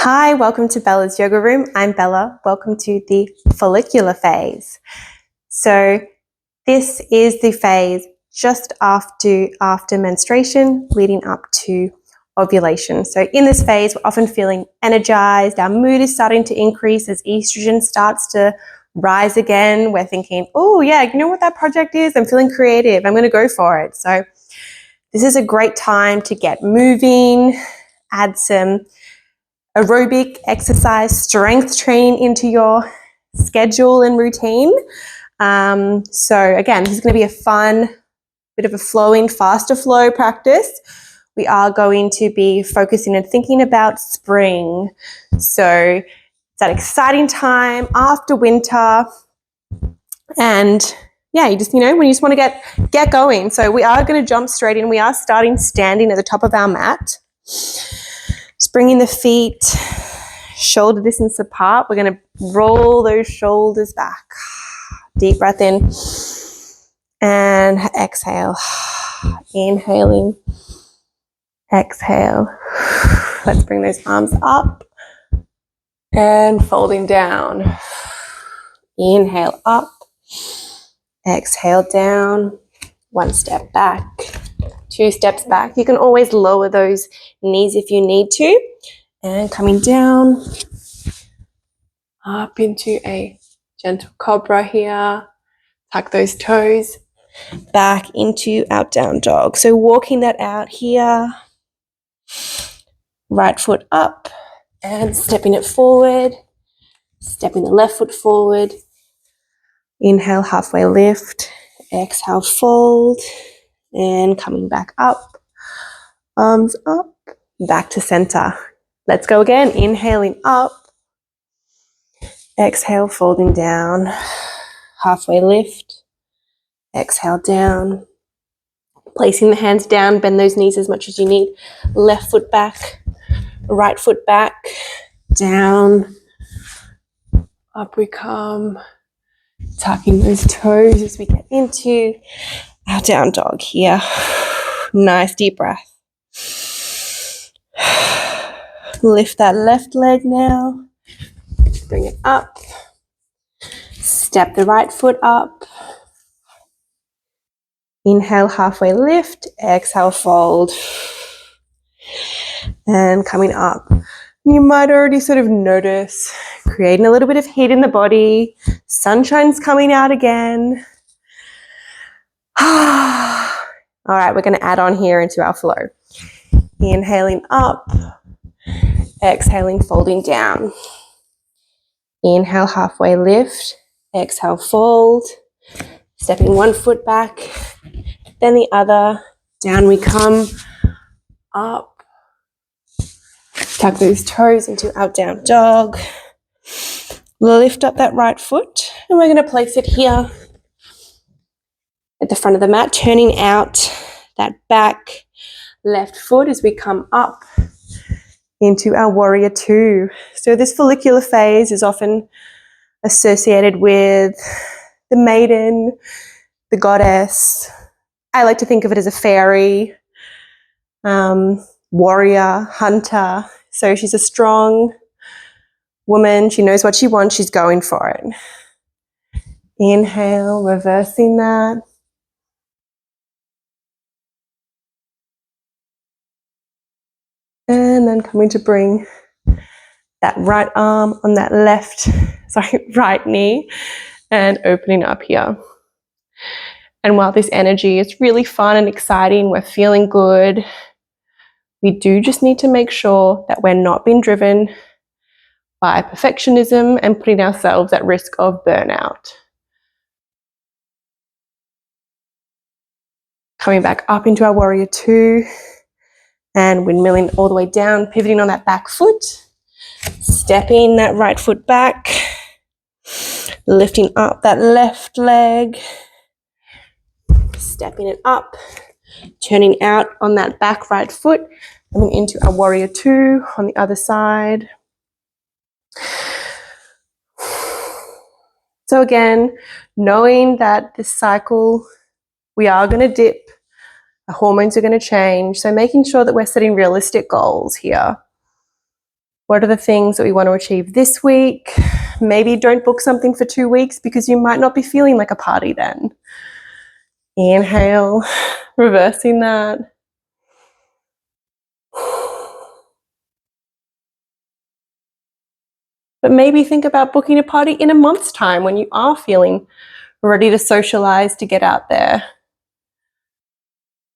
Hi, welcome to Bella's Yoga Room. I'm Bella. Welcome to the follicular phase. So this is the phase just after menstruation, leading up to ovulation. So in this phase, we're often feeling energized. Our mood is starting to increase as estrogen starts to rise again. We're thinking, oh yeah, you know what that project is? I'm feeling creative. I'm going to go for it. So this is a great time to get moving, add some aerobic exercise, strength training into your schedule and routine. So again, this is going to be a fun, bit of a flowing, faster flow practice. We are going to be focusing and thinking about spring. So it's that exciting time after winter. And yeah, you just, when you just want to get going. So we are going to jump straight in. We are starting standing at the top of our mat. Just bringing the feet shoulder distance apart. We're going to roll those shoulders back. Deep breath in and exhale. Inhaling, exhale. Let's bring those arms up and folding down. Inhale up, exhale down. One step back, 2 steps back. You can always lower those knees if you need to. And coming down, up into a gentle cobra here. Tuck those toes back into our down dog. So walking that out here. Right foot up and stepping it forward. Stepping the left foot forward. Inhale, halfway lift. Exhale, fold. And coming back up. Arms up. Back to center. Let's go again. Inhaling up. Exhale, folding down. Halfway lift. Exhale down. Placing the hands down, bend those knees as much as you need. Left foot back, right foot back, down. Up we come. Tucking those toes as we get into our down dog here. Nice deep breath. Lift that left leg now. Bring it up. Step the right foot up. Inhale, halfway lift. Exhale, fold. And coming up. You might already sort of notice creating a little bit of heat in the body. Sunshine's coming out again. All right, we're going to add on here into our flow. Inhaling up. Exhaling, folding down. Inhale, halfway lift. Exhale, fold. Stepping one foot back, then the other. Down we come. Up. Tuck those toes into our down dog. Lift up that right foot, and we're going to place it here at the front of the mat, turning out that back left foot as we come up into our warrior two. So this follicular phase is often associated with the maiden, the goddess. I like to think of it as a fairy, warrior, hunter. So she's a strong woman. She knows what she wants. She's going for it. Inhale, reversing that. And then coming to bring that right arm on that right knee and opening up here. And while this energy is really fun and exciting, we're feeling good, we do just need to make sure that we're not being driven by perfectionism and putting ourselves at risk of burnout. Coming back up into our warrior two and windmilling all the way down, pivoting on that back foot, stepping that right foot back, lifting up that left leg, stepping it up, turning out on that back right foot, coming into our warrior two on the other side. So again, knowing that this cycle, we are going to dip, the hormones are going to change. So making sure that we're setting realistic goals here. What are the things that we want to achieve this week? Maybe don't book something for 2 weeks because you might not be feeling like a party then. Inhale, reversing that. But maybe think about booking a party in a month's time when you are feeling ready to socialize, to get out there.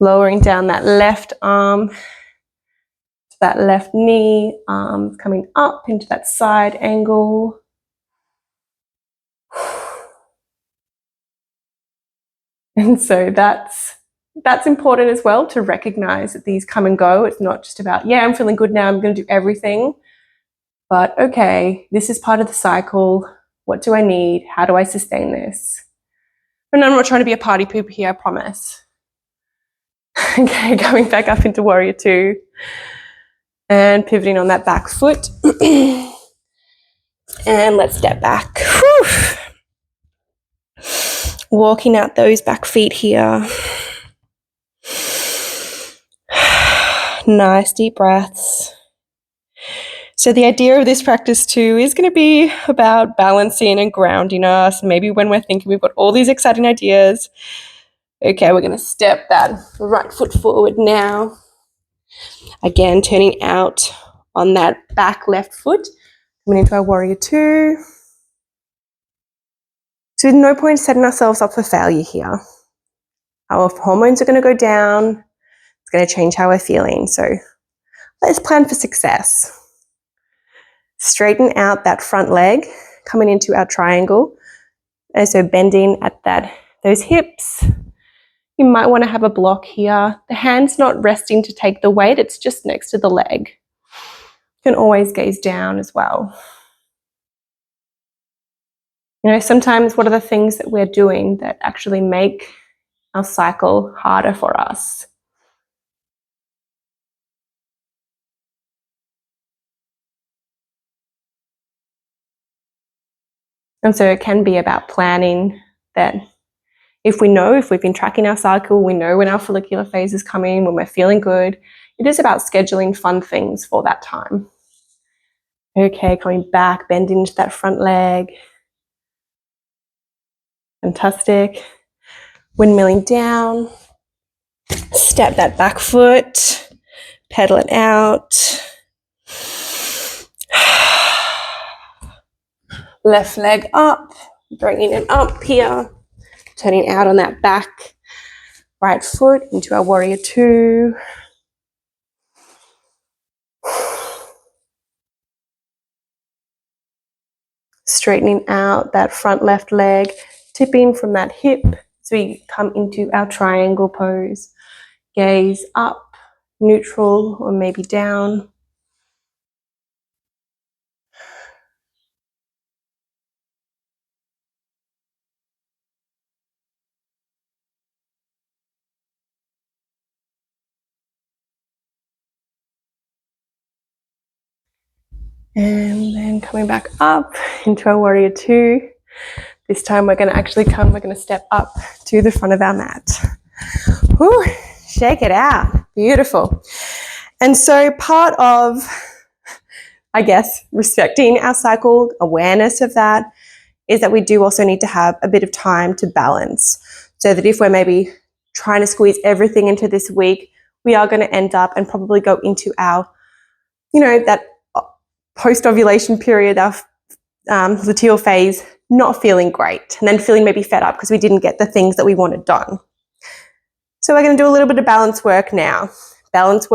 Lowering down that left arm to that left knee, arms coming up into that side angle. And so that's important as well, to recognize that these come and go. It's not just about, yeah, I'm feeling good now, I'm going to do everything. But okay, this is part of the cycle. What do I need? How do I sustain this? And I'm not trying to be a party pooper here, I promise. Okay, going back up into warrior two and pivoting on that back foot. And let's step back. Whew. Walking out those back feet here. Nice deep breaths. So the idea of this practice too is going to be about balancing and grounding us. Maybe when we're thinking we've got all these exciting ideas, okay, we're going to step that right foot forward now. Again, turning out on that back left foot, coming into our warrior two. So there's no point setting ourselves up for failure here. Our hormones are going to go down. It's going to change how we're feeling. So let's plan for success. Straighten out that front leg, coming into our triangle. And so bending at those hips. You might want to have a block here. The hand's not resting to take the weight, it's just next to the leg. You can always gaze down as well. You know, sometimes what are the things that we're doing that actually make our cycle harder for us? And so it can be about planning that if we've been tracking our cycle, we know when our follicular phase is coming, when we're feeling good, it is about scheduling fun things for that time. Okay, coming back, bending into that front leg. Fantastic. Windmilling down. Step that back foot. Pedal it out. Left leg up. Bringing it up here. Turning out on that back right foot into our warrior two. Straightening out that front left leg, tipping from that hip as we come into our triangle pose. Gaze up, neutral, or maybe down. And then coming back up into our warrior two. This time we're going to step up to the front of our mat. Whew, shake it out. Beautiful. And so part of, I guess, respecting our cycle, awareness of that, is that we do also need to have a bit of time to balance. So that if we're maybe trying to squeeze everything into this week, we are going to end up and probably go into our, that post-ovulation period, our luteal phase, not feeling great, and then feeling maybe fed up because we didn't get the things that we wanted done. So we're going to do a little bit of balance work now. Balance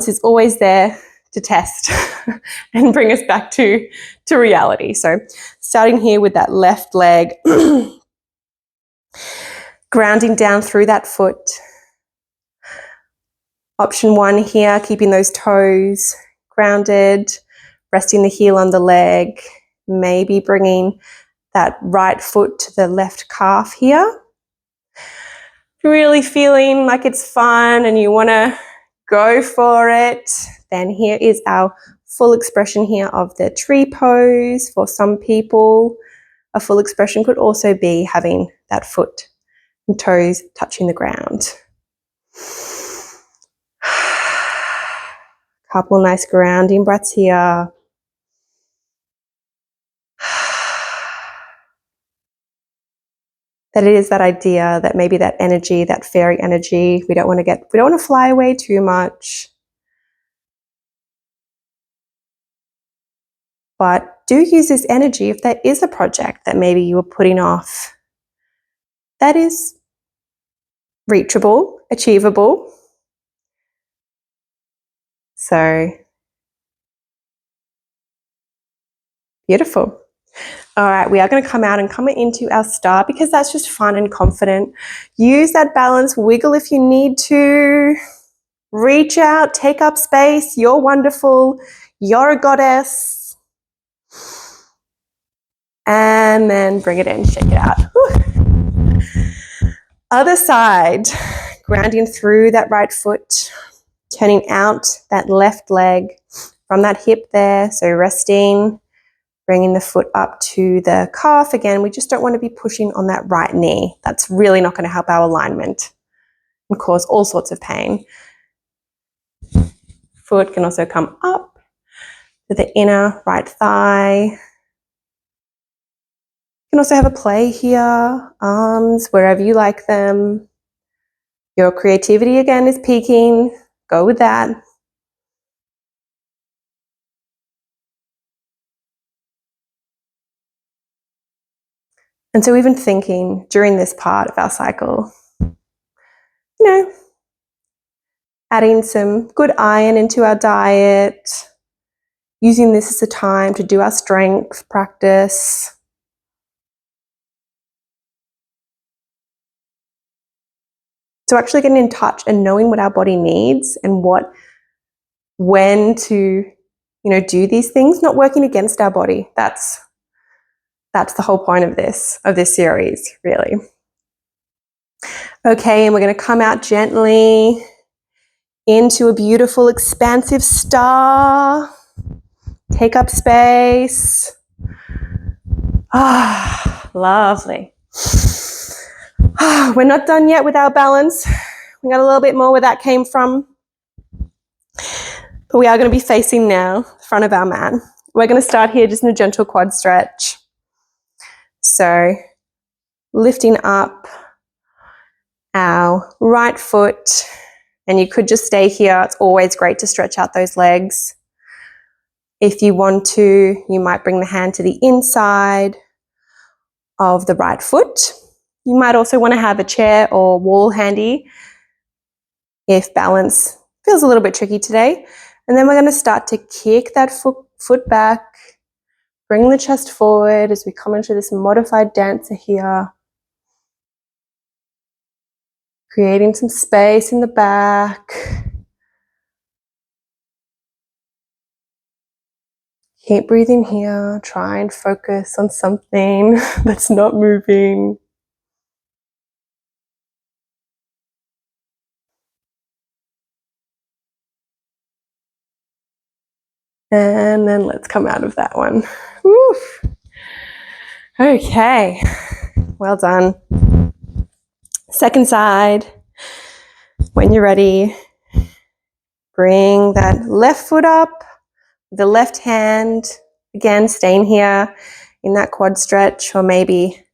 is always there to test and bring us back to reality. So starting here with that left leg, grounding down through that foot. Option one here, keeping those toes grounded, resting the heel on the leg, maybe bringing that right foot to the left calf here. If you're really feeling like it's fun and you want to go for it, then here is our full expression here of the tree pose. For some people, a full expression could also be having that foot and toes touching the ground. Couple nice grounding breaths here. That it is that idea that maybe that energy, that fairy energy, we don't want to fly away too much. But do use this energy if there is a project that maybe you were putting off that is reachable, achievable. So beautiful. All right, we are going to come out and come into our star because that's just fun and confident. Use that balance, wiggle if you need to. Reach out, take up space. You're wonderful. You're a goddess. And then bring it in, shake it out. Whew. Other side, grounding through that right foot, turning out that left leg from that hip there. So resting, bringing the foot up to the calf. Again, we just don't want to be pushing on that right knee. That's really not going to help our alignment and cause all sorts of pain. Foot can also come up to the inner right thigh. You can also have a play here, arms, wherever you like them. Your creativity again is peaking. Go with that. And so even thinking during this part of our cycle, adding some good iron into our diet, using this as a time to do our strength practice. So actually getting in touch and knowing what our body needs and when to, do these things, not working against our body. That's the whole point of this series, really. Okay, and we're going to come out gently into a beautiful, expansive star. Take up space. Lovely. We're not done yet with our balance. We got a little bit more where that came from. But we are going to be facing now the front of our mat. We're going to start here just in a gentle quad stretch. So lifting up our right foot, and you could just stay here. It's always great to stretch out those legs. If you want to, you might bring the hand to the inside of the right foot. You might also want to have a chair or wall handy if balance feels a little bit tricky today. And then we're going to start to kick that foot back, bring the chest forward as we come into this modified dancer here. Creating some space in the back. Keep breathing here. Try and focus on something that's not moving. And then let's come out of that one. Woo. Okay, well done. Second side. When you're ready, bring that left foot up, the left hand, again, staying here in that quad stretch, or maybe if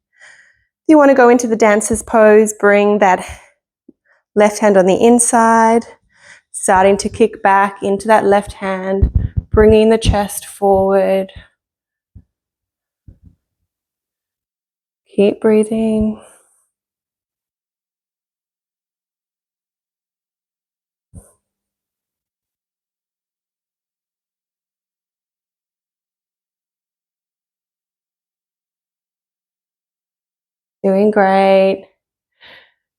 you want to go into the dancer's pose, bring that left hand on the inside, starting to kick back into that left hand, bringing the chest forward. Keep breathing. Doing great.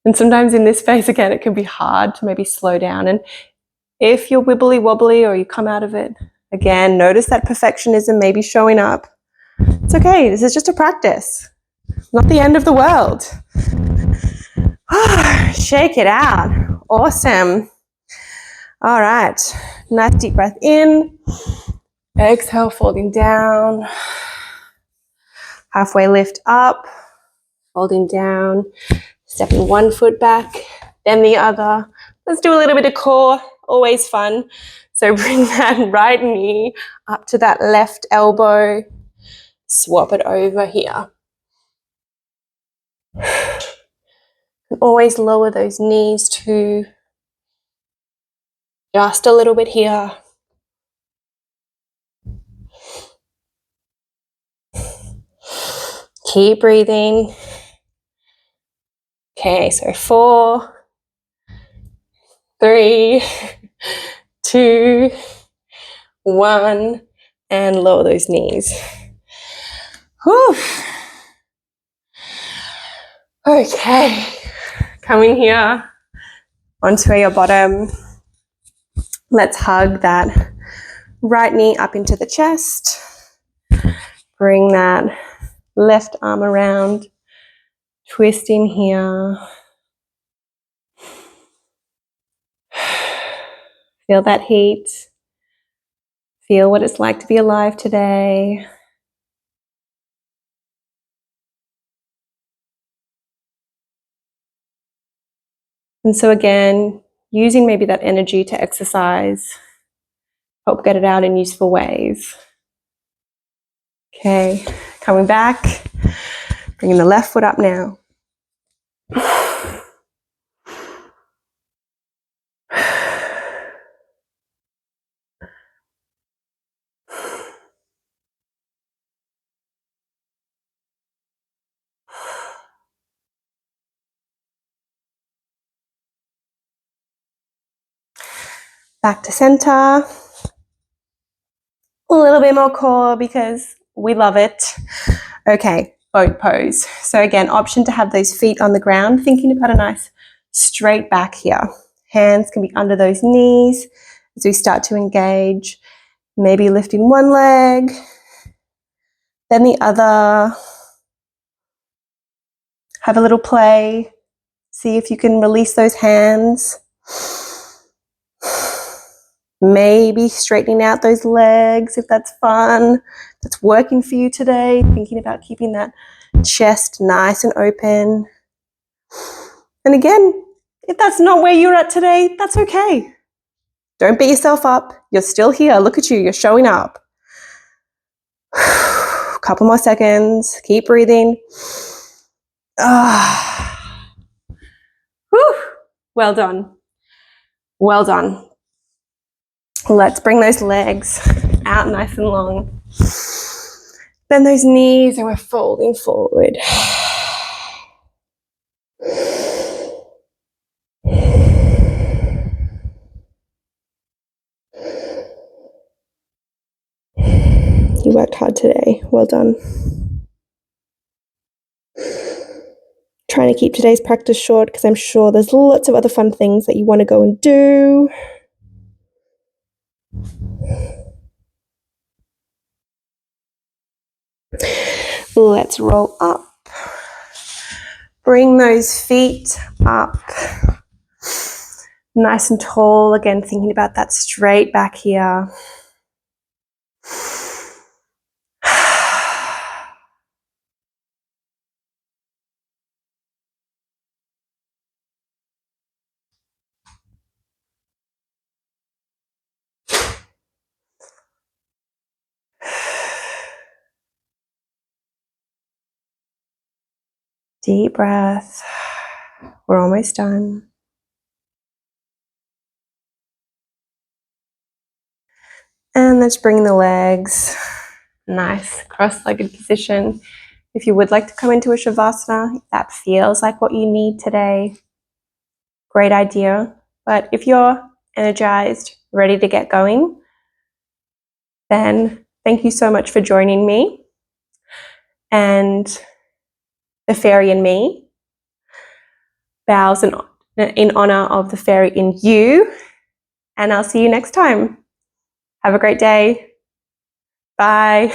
And sometimes in this phase, again, it can be hard to maybe slow down. And if you're wibbly wobbly or you come out of it, again, notice that perfectionism may be showing up. It's okay. This is just a practice. Not the end of the world. Shake it out. Awesome. All right. Nice deep breath in. Exhale, folding down. Halfway lift up. Folding down. Stepping one foot back, then the other. Let's do a little bit of core. Always fun. So bring that right knee up to that left elbow. Swap it over here. Always lower those knees to just a little bit here. Keep breathing. Okay, so 4, 3, 2, 1, and lower those knees. Whew. Okay, coming here onto your bottom. Let's hug that right knee up into the chest. Bring that left arm around. Twist in here. Feel that heat. Feel what it's like to be alive today. And so again, using maybe that energy to exercise, help get it out in useful ways. Okay, coming back, bringing the left foot up now. Back to center. A little bit more core because we love it. Okay, boat pose. So again, option to have those feet on the ground, thinking about a nice straight back here. Hands can be under those knees as we start to engage. Maybe lifting one leg, then the other. Have a little play. See if you can release those hands. Maybe straightening out those legs if that's fun. That's working for you today. Thinking about keeping that chest nice and open. And again, if that's not where you're at today, that's okay. Don't beat yourself up. You're still here. Look at you. You're showing up. Couple more seconds. Keep breathing. Whew. Well done. Well done. Let's bring those legs out nice and long. Bend those knees and we're folding forward. You worked hard today. Well done. Trying to keep today's practice short because I'm sure there's lots of other fun things that you want to go and do. Let's roll up. Bring those feet up. Nice and tall. Again, thinking about that straight back here. Deep breath. We're almost done. And let's bring the legs. Nice cross-legged position. If you would like to come into a Shavasana, if that feels like what you need today, great idea. But if you're energized, ready to get going, then thank you so much for joining me. And the fairy in me bows in honor of the fairy in you. And I'll see you next time. Have a great day. Bye.